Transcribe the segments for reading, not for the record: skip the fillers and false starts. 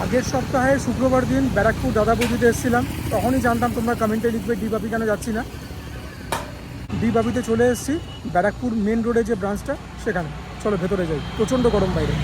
আগের সপ্তাহে শুক্রবার দিন ব্যারাকপুর দাদা বৌদিতে এসেছিলাম, তখনই জানতাম তোমরা কমেন্টে লিখবে ডি বাপি কেন যাচ্ছি না। ডি বাপিতে চলে এসেছি, ব্যারাকপুর মেন রোডে যে ব্রাঞ্চটা সেখানে। চলো ভেতরে যাই, প্রচণ্ড গরম বাইরে।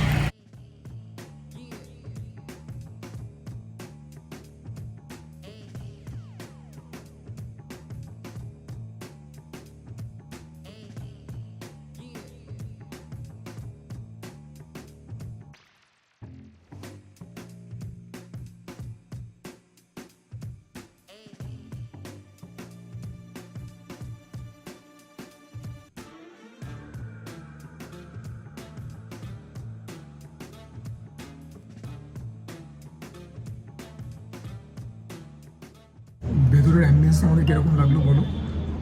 ভেতরের অ্যাম্বিয়েন্সটা আমাদের কীরকম লাগলো বলো।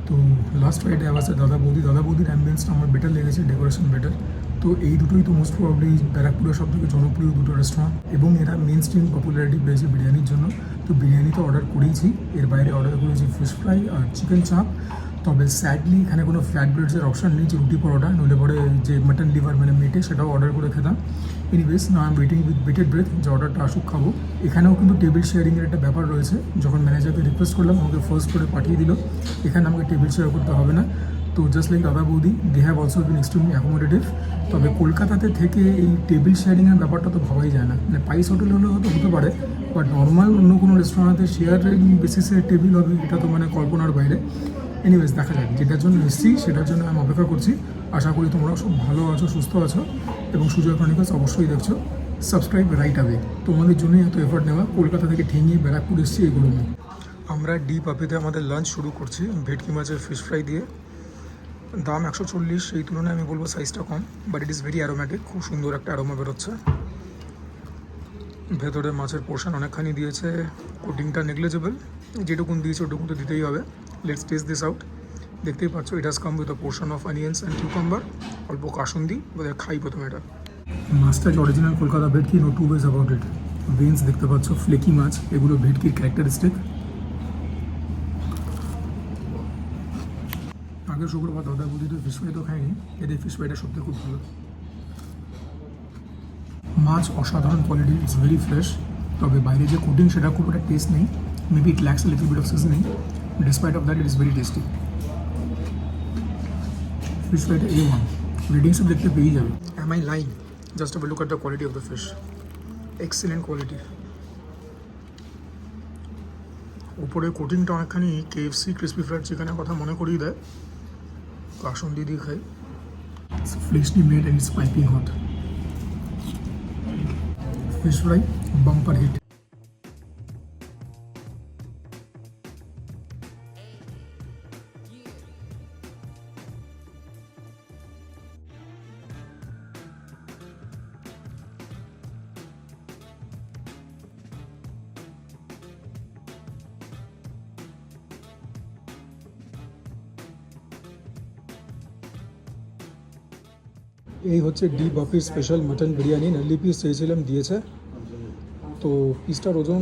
তো লাস্ট ফ্রাইডে আবার দাদা বৌদির অ্যাম্বিয়েন্সটা আমার বেটার লেগেছে, ডেকোরেশন বেটার। তো এই দুটোই তো মোস্ট প্রবলি ব্যারাকপুরের সব থেকে জনপ্রিয় দুটো রেস্টুরেন্ট, এবং এরা মেন স্ট্রিম পপুলারিটি পেয়েছে বিরিয়ানির জন্য। তো বিরিয়ানি তো অর্ডার করেইছি, এর বাইরে অর্ডার করেছি ফিশ ফ্রাই আর চিকেন চাপ। তবে স্যাডলি এখানে কোনো ফ্ল্যাট ব্রেডসের অপশান নেই, যে রুটি পরোটা নইলে পরে যে মাটন লিভার মানে মেটে সেটাও অর্ডার করে খেতাম। এনিওয়েজ না, I am waiting with bated breath যে অর্ডারটা আসুক খাবো। এখানেও কিন্তু টেবিল শেয়ারিংয়ের একটা ব্যাপার রয়েছে। যখন ম্যানেজারকে রিকোয়েস্ট করলাম আমাকে ফার্স্ট করে পাঠিয়ে দিল, এখানে আমাকে টেবিল শেয়ার করতে হবে না। তো জাস্ট লাইক দাদা বৌদি, they have also been extremely accommodative. তবে কলকাতাতে থেকে এই টেবিল শেয়ারিংয়ের ব্যাপারটা তো ভাবাই যায় না। মানে পাইস হোটেল হলেও হয়তো হতে পারে, বাট নর্মাল অন্য কোনো রেস্টুরেন্টে শেয়ারিং বেসিসে টেবিল হবে, এটা তো মানে কল্পনার বাইরে। এনিওয়েজ দেখা যাক, যেটার জন্য এসেছি সেটার জন্য আমি অপেক্ষা করছি। আশা করি তোমরা সব ভালো আছো, সুস্থ আছো, এবং সুজয় ক্রনিকলস অবশ্যই দেখছো। Subscribe right আওয়ে। তোমাদের জন্যই এত এফোর্ট নেওয়া, কলকাতা থেকে ঠেঙিয়ে ব্যারাকপুর এসেছি এই গরমে। আমরা ডি পাপিতে আমাদের লাঞ্চ শুরু করছি ভেটকি মাছের ফিশ ফ্রাই দিয়ে। দাম 140, সেই তুলনায় আমি বলবো সাইজটা কম, but it is very aromatic. খুব সুন্দর একটা অ্যারোমা বেরোচ্ছে। ভেতরে মাছের পোর্শন অনেকখানি দিয়েছে, কোটিংটা নেগলেজেবল, যেটুকুন দিয়েছে ওটুকুন তো দিতেই হবে। Let's test this out. দেখতেই পাচ্ছ, it has come with a portion of onions and cucumber, অল্প কাসুন্দি। বোধহয় খাই প্রথমে এটা। মাছটা যে অরিজিনাল কলকাতা ভেটকি, no two ways about it. ভেন্স দেখতে পাচ্ছ, ফ্লেকি মাছ, এগুলো ভেটকির ক্যারেক্টারিস্টিক। আগের শুক্রবার দাদা বৌদিতে ফিশ ফ্রাই তো খাইনি, এদের ফিশ ফ্রাইটা সত্যি খুব ভালো। মাছ অসাধারণ কোয়ালিটি, ইটস ভেরি ফ্রেশ। তবে বাইরে যে কোটিং সেটা খুব একটা টেস্ট নেই, maybe it lacks little bit of seasoning. Despite of that it is very tasty. Fish ফ্রাইটা A1, রেটিংসে দেখতে পেয়ে যাবে। Am I lying? Just look at the quality of the fish, excellent quality. উপরে কোটিংটা অনেকখানি KFC ক্রিসপি ফ্রাইড চিকেনের কথা মনে করিয়ে দেয়। কাসুন্দি দিয়ে খাই। Freshly made and it's piping hot. Fish fry bumper hit. এই হচ্ছে ডি বাপির special mutton biryani. Nalli piece চেয়েছিলাম, দিয়েছে। তো পিসটার ওজন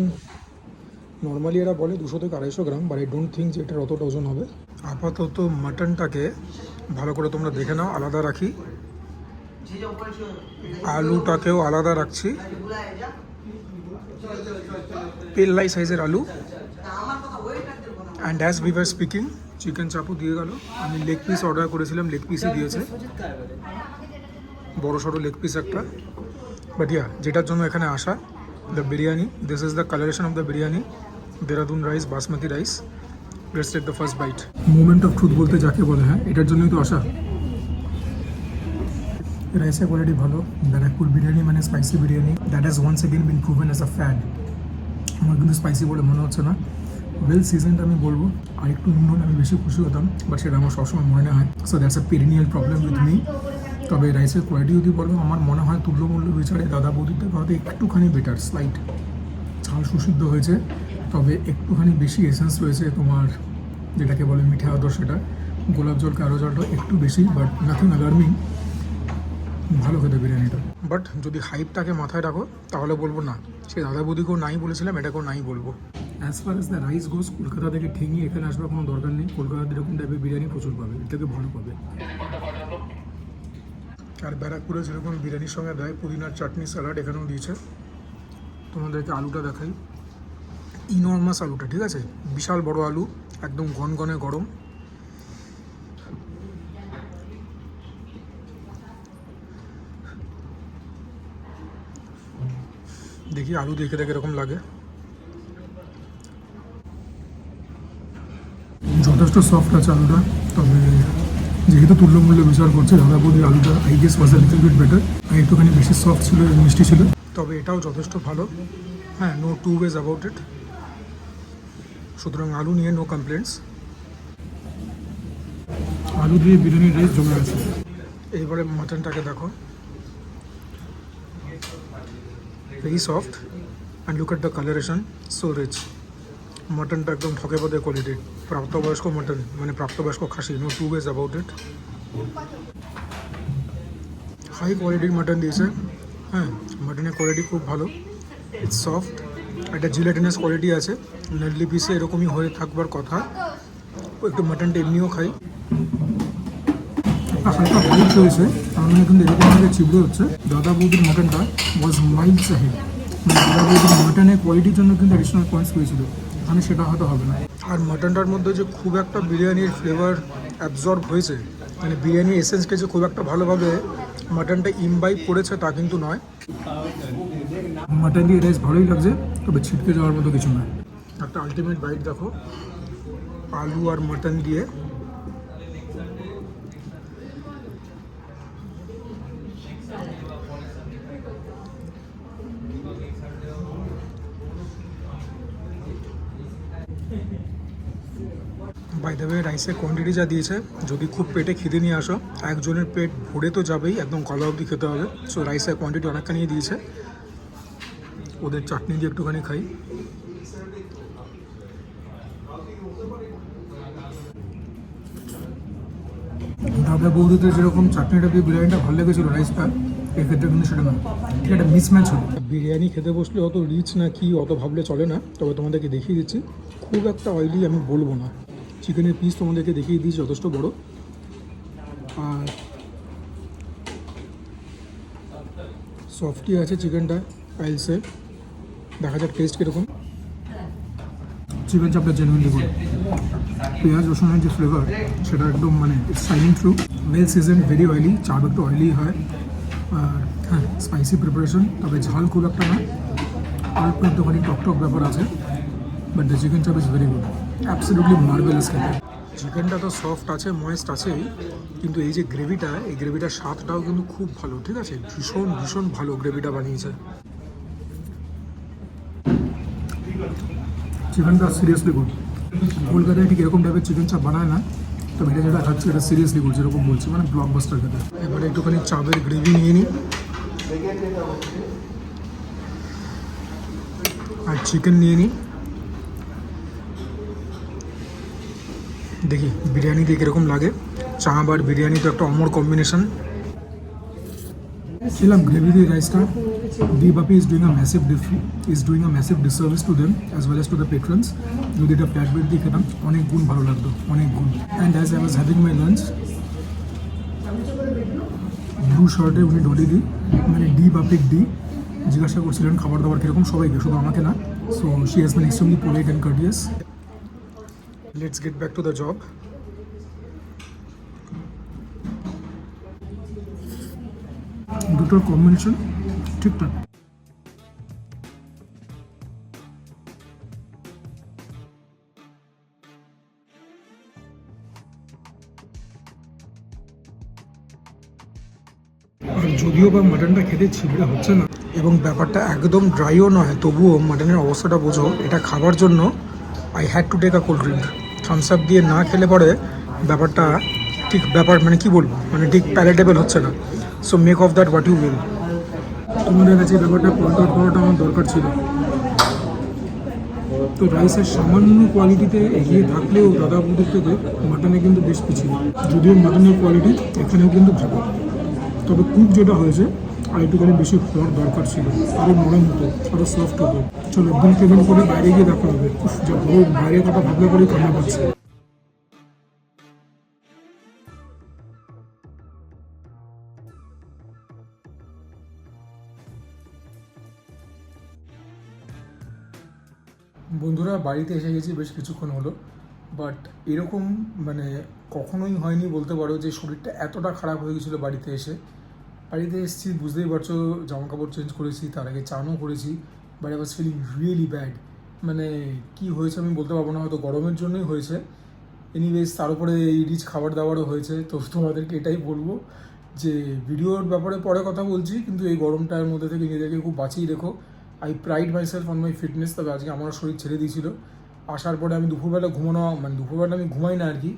নর্মালি এরা বলে 200 থেকে 250 গ্রাম, বাট আই ডোন্ট থিঙ্ক যে এটার অতটা ওজন হবে। আপাতত মাটনটাকে ভালো করে তোমরা দেখে নাও, আলাদা রাখি। আলুটাকেও আলাদা রাখছি, পেল্লাই সাইজের আলু। And as we were speaking, chicken চাপও দিয়ে গেল। আমি লেগ পিস অর্ডার করেছিলাম, লেগ পিসই দিয়েছে, বড় সড়ো লেগ পিস একটা। বাট ইয়া, যেটার জন্য এখানে আসা, the biryani, this is the coloration of the biryani. Dehradun rice, basmati rice. Let's take the first bite. Moment of truth বলতে যাকে বলে, হ্যাঁ, এটার জন্যই তো আসা। রাইসের কোয়ালিটি ভালো। ব্যারাকপুর বিরিয়ানি মানে spicy biryani, that has once again been proven as a fad. আমার কিন্তু স্পাইসি বলে মনে হচ্ছে না। ওয়েল সিজনটা আমি বলবো, আর একটু নুন হলে আমি বেশি খুশি হতাম, বাট সেটা আমার সবসময় মনে না হয়। So that's a perennial problem with me. তবে রাইসের কোয়ালিটি যদি বলো, আমার মনে হয় তুল্যমূল্য বিচারে দাদা বৌদিতে হয়তো একটুখানি বেটার। স্লাইট ঝাল সুসিদ্ধ হয়েছে, তবে একটুখানি বেশি এসেন্স রয়েছে তোমার, যেটাকে বলে মিঠা আদর, সেটা। গোলাপ জল কারো জলটা একটু বেশি, বাট নাথিং অ্যালার্মিং। ভালো খেতে বিরিয়ানিটা। বাট যদি হাইপটাকে মাথায় রাখো তাহলে বলবো না, সে দাদা বৌদিকেও নাই বলেছিলাম, এটাকেও নাই বলবো। As far as the rice goes, Kolkata থেকে ঠেঙিয়ে এখানে আসবার কোনো দরকার নেই। কলকাতাতে এরকম টাইপের বিরিয়ানি প্রচুর পাবে, এর থেকে ভালো পাবে। আর ব্যারাকপুরে যেরকম বিরিয়ানির সঙ্গে দেয় পুদিনার চাটনি, স্যালাড, এখানেও দিয়েছে। তোমাদেরকে আলুটা দেখাই, ইনর্মাস আলুটা, ঠিক আছে, বিশাল বড় আলু, একদম গনগনে গরম। দেখি আলু দেখে দেখে এরকম লাগে। যথেষ্ট সফট আছে আলুটা, তবে যেহেতু তুল্যমূল্য বিচার করছে দাদা বৌদির আলুটা I guess was a little bit better, একটুখানি বেশি সফট ছিল, মিষ্টি ছিল, তবে এটাও যথেষ্ট ভালো। হ্যাঁ, no two ways about it. সুতরাং আলু নিয়ে নো কমপ্লেন্টস। আলু দিয়ে বিরিয়ানির রাইস জমে আছে। এইবারে মাটনটাকে দেখো, very soft and look at the colouration, so rich. মাটনটা একদম ঠকে পদে কোয়ালিটি, প্রাপ্তবয়স্ক মাটন, মানে প্রাপ্তবয়স্ক খাসি, no two ways about it. High কোয়ালিটির মাটন দিয়েছে। হ্যাঁ, মাটনের কোয়ালিটি খুব ভালো, ইটস সফট, একটা জিলেটিনাস কোয়ালিটি আছে, নাডলি পিসে এরকমই হয়ে থাকবার কথা। একটু মাটনটা এমনিও খাই, হালকা হোয়াইট রয়েছে, তার মানে কিন্তু এরকম আমাকে চিবড়ে হচ্ছে। দাদা বৌদির মাটনটা ওয়াজ মাইলস হেড, মানে দাদা বৌদির মাটনের কোয়ালিটির জন্য কিন্তু অ্যাডিশনাল পয়েন্টস পেয়েছিল, মানে সেটা হয়তো হবে না। আর মাটনটার মধ্যে যে খুব একটা বিরিয়ানির ফ্লেভার অ্যাবজর্ব হয়েছে, মানে বিরিয়ানির এসেন্সকে যে খুব একটা ভালোভাবে মাটনটা ইমবাইব করেছে তা কিন্তু নয়। মাটন দিয়ে রাইস ভালোই লাগছে, তবে ছিটকে যাওয়ার মতো কিছু নয়। একটা আলটিমেট বাইট দেখো, আলু আর মাটন দিয়ে। বাই দ্য ওয়ে, রাইসের কোয়ান্টিটি যা দিয়েছে, যদি খুব পেটে খিদে নিয়ে আসো, একজনের পেট ভরে তো যাবেই, একদম গলা অবধি খেতে হবে। সো রাইসের কোয়ান্টিটি অনেকখানি দিয়েছে। ওদের চাটনি দিয়ে একটুখানি খাই। দাদা বৌদিতে যেরকম চাটনিটা দিয়ে বিরিয়ানিটা ভালো লেগেছিলো রাইসটা, এক্ষেত্রে কিন্তু সেটা না, ঠিক একটা মিসম্যাচ হলো। বিরিয়ানি খেতে বসলে অত রিচ না কি অত ভাবলে চলে না, তবে তোমাদেরকে দেখিয়ে দিচ্ছি, খুব একটা অয়েলি আমি বলবো না। চিকেনের পিস তোমাদেরকে দেখিয়ে দিয়েছি, যথেষ্ট বড়। আর সফটই আছে চিকেনটা, আইলসে দেখা যাক টেস্ট কীরকম। চিকেন চাপটা জেনুইনলি গুড, পেঁয়াজ রসুনের যে ফ্লেভার সেটা একদম মানে it's shining through, well season, very oily, চাপ একটু অয়েলি হয়। আর হ্যাঁ, স্পাইসি প্রিপারেশন, তবে ঝাল খুব একটা না, অল্প একটুখানি টক ব্যাপার আছে, বাট দ্য চিকেন চাপ is very good, absolutely marvellous খেতে। চিকেনটা তো সফট আছে, ময়েস্ট আছেই, কিন্তু এই যে গ্রেভিটা, এই গ্রেভিটার স্বাদটাও কিন্তু খুব ভালো, ঠিক আছে, ভীষণ ভীষণ ভালো গ্রেভিটা বানিয়েছে। চিকেনটা সিরিয়াসলি গুড। কলকাতায় ঠিক এরকম টাইপের চিকেন চাপ বানায় না, তবে এটা যেটা খাচ্ছি এটা সিরিয়াসলি গুড, যেরকম বলছি, মানে ব্লকবাস্টার খেতে। এবারে একটুখানি চাপের গ্রেভি নিয়ে নিই, আর চিকেন নিয়ে নিই, দেখি বিরিয়ানি দিয়ে কীরকম লাগে। চাপ আর বিরিয়ানি তো একটা অমর কম্বিনেশন। খেলাম গ্রেভি দিয়ে রাইসটা। Deepapi is doing a massive disservice to them as well as to the patrons. যদি এটা ফ্ল্যাট বেড দিয়ে খেতাম অনেক গুণ ভালো লাগতো, অনেক গুণ। And as I was having my lunch, blue শার্টে উনি ডলি দি, মানে ডিপাপিক ডি, জিজ্ঞাসা করছিলেন খাবার দাবার কীরকম সবাইকে, শুধু আমাকে না। So she has been extremely polite and courteous. Let's get back to the job. দুটোর কম্বিনেশন ঠিকঠাক। আর যদিও বা মাটনটা খেতে ছিবড়া হচ্ছে না এবং ব্যাপারটা একদম ড্রাইও নয়, তবুও মাটনের অবস্থাটা বোঝো, এটা খাবার জন্য I had to take a cold drink. Thums Up দিয়ে না খেলে পরে ব্যাপারটা ঠিক মানে কি বলবো, মানে ঠিক প্যালেটেবল হচ্ছে না। So make of that what you will. তোমাদের কাছে ব্যাপারটা পয়েন্ট আউট করাটা আমার দরকার ছিল। তো রাইসের সামান্য কোয়ালিটিতে এগিয়ে থাকলেও দাদা বৌদির থেকে মাটনে কিন্তু বেশ পিছিয়ে, যদিও মাটনের কোয়ালিটি এখানেও কিন্তু ভালো, তবে কুক যেটা হয়েছে আর একটুখানি বেশি হওয়ার দরকার ছিল, আরও নরম হতো, আরও সফট হতো। চলো বিল পেমেন্ট করে বাইরে গিয়ে দেখা হবে। যা গরম, বাইরের কথা ভাবলে পরেই কান্না পাচ্ছে। বন্ধুরা, বাড়িতে এসে গেছি বেশ কিছুক্ষণ হলো, বাট এরকম মানে কখনোই হয়নি বলতে পারো যে শরীরটা এতটা খারাপ হয়ে গেছিলো বাড়িতে এসেছি, বুঝতেই পারছো, জামা কাপড় চেঞ্জ করেছি, তার আগে চানও করেছি, but I was feeling really bad. মানে কি হয়েছে আমি বলতে পারবো না, হয়তো গরমের জন্যই হয়েছে। এনিওয়েজ তার উপরে এই রিচ খাবার দাবারও হয়েছে, তো তোমাদেরকে এটাই বলবো যে ভিডিওর ব্যাপারে পরে কথা বলছি, কিন্তু এই গরমটার মধ্যে থেকে নিজেদেরকে খুব বাঁচিয়ে রেখো। I pride myself on my fitness, তবে আজকে আমারও শরীর ছেড়ে দিয়েছিল। আসার পরে আমি দুপুরবেলা দুপুরবেলা আমি ঘুমাই না আর কি,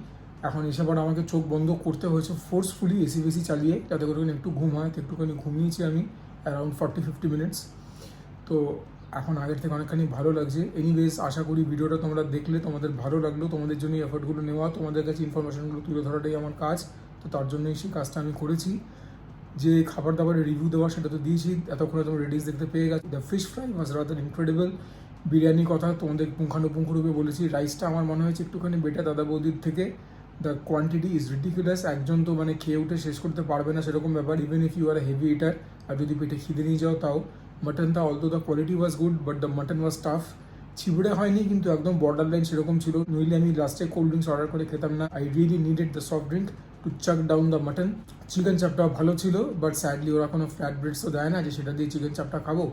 এখন এসে পরে আমাকে চোখ বন্ধ করতে হয়েছে ফোর্সফুলি, এসি বেসি চালিয়ে, যাতে করে একটু ঘুম হয়। তো একটুখানি ঘুমিয়েছি আমি অ্যারাউন্ড 40-50 মিনিটস। তো এখন আগের থেকে অনেকখানি ভালো লাগছে। এনিওয়েজ আশা করি ভিডিওটা তোমরা দেখলে তোমাদের ভালো লাগলো, তোমাদের জন্য এই এফোর্টগুলো নেওয়া, তোমাদের কাছে ইনফরমেশনগুলো তুলে ধরাটাই আমার কাজ। তো তার জন্যই সেই কাজটা আমি করেছি। যে খাবার দাবারের রিভিউ দেওয়া সেটা তো দিয়েছি, এতক্ষণে তোমরা রেডিস দেখতে পেয়ে গেছো। The fish fry was rather incredible. বিরিয়ানির কথা তোমাদের পুঙ্খানুপুঙ্খরূপে বলেছি। রাইসটা আমার মনে হয়েছে একটুখানি বেটার দাদা বৌদির থেকে। দ্য কোয়ান্টিটি ইজ রিডিকুলাস, একজন তো মানে খেয়ে উঠে শেষ করতে পারবে না সেরকম ব্যাপার, even if you are heavy eater. আর যদি পেটে খিদে নিয়ে যাও তাও। মাটনটা although the quality was good, but the mutton was tough. ছিবড়ে হয়নি, কিন্তু একদম বর্ডার লাইন সেরকম ছিল, নইলে আমি লাস্টে কোল্ড ড্রিঙ্কস অর্ডার করে খেতাম না। I really needed the soft drink to chuck down the mutton. Chicken চাপটা ভালো ছিল, বাট স্যাডলি ওরা কোনো ফ্ল্যাট ব্রেডসও দেয় না যে সেটা দিয়ে চিকেন চাপটা খাবো।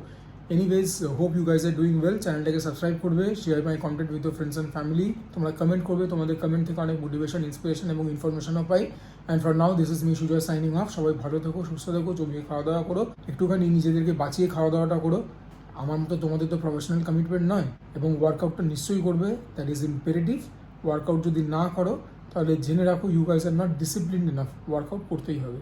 Anyways, hope you guys are doing well. চ্যানেলটাকে সাবস্ক্রাইব করবে, share my content with your friends and family. তোমরা কমেন্ট করবে, তোমাদের কমেন্ট থেকে অনেক মোটিভেশন, ইন্সপিরেশন এবং ইনফরমেশনও পাই। And for now, this is me Sujoy signing off. সবাই ভালো থেকো, সুস্থ থেকো, জমিয়ে খাওয়া দাওয়া করো, একটুখানি নিজেদেরকে বাঁচিয়ে খাওয়া দাওয়াটা করো। আমার মতো তোমাদের তো প্রফেশনাল কমিটমেন্ট নয়, এবং ওয়ার্কআউটটা নিশ্চয়ই করবে, দ্যাট ইজ ইম্পেরেটিভ। ওয়ার্কআউট যদি না করো তাহলে জেনে রাখো, you guys are not disciplined enough, workout করতেই হবে।